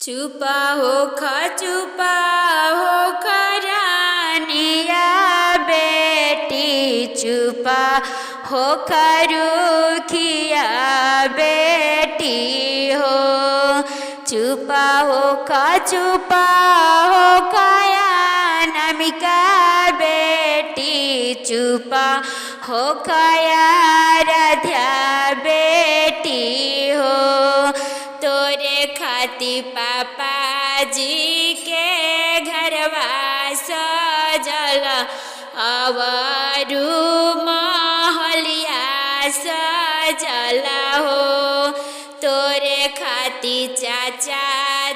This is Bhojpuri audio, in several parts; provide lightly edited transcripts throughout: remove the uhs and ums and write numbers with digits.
चुपा हो रानिया बेटी, चुपा हो रुखिया बेटी हो। चुपा हो अनामिका बेटी, चुपा हो राध्या बेटी हो। तोरे खाती पापा जी के घरवा सजल, अवरु महलिया सजल हो। तोरे खाती चाचा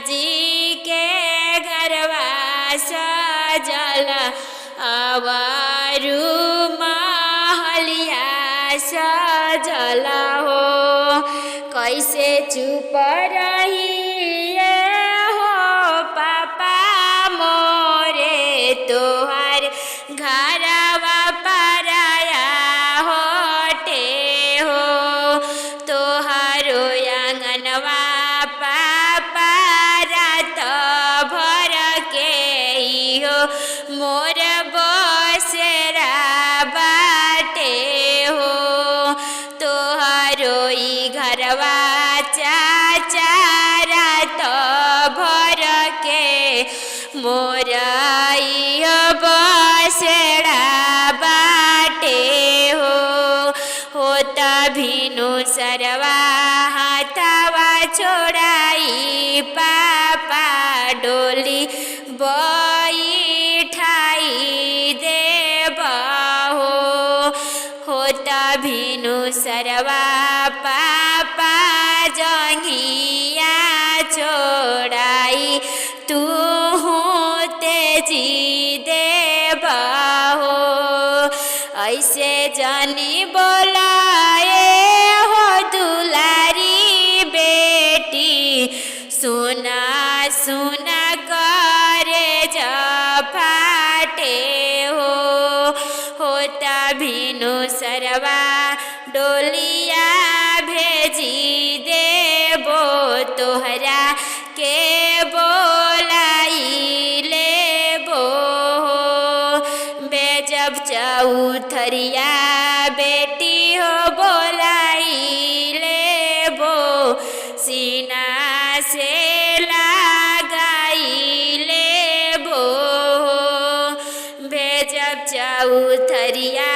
जी के घरवा सजल, अवरु महलिया सजल हो। कैसे चुप रहिए हो पापा मोरे, तोहार घरवा पराया होटे हो। तोहारो आंगनवा पापा रात भर के हो, मोर बसेरा बाटे हो। तोहारो घरवा चाचा रात भर के मोर बसेड़ा बाटे हो। होता भिनु सरवा हाथवा छोड़ाई पापा डोली बैठाई देव हो। होता भिनु सरवा पापा जंघिया छोड़ाई तू तेजी देव हो। ऐसे जानी बोलाए हो दुलारी बेटी, सुना सुना करे जफाटे हो। होता भिनु सरवा डोलिया भेजी देबो, तोहरा के बोलाई लेबो। बेजब चौथरिया बेटी हो बोलाई लेबो, सीना से लगाई लेबो। बेजब चौथरिया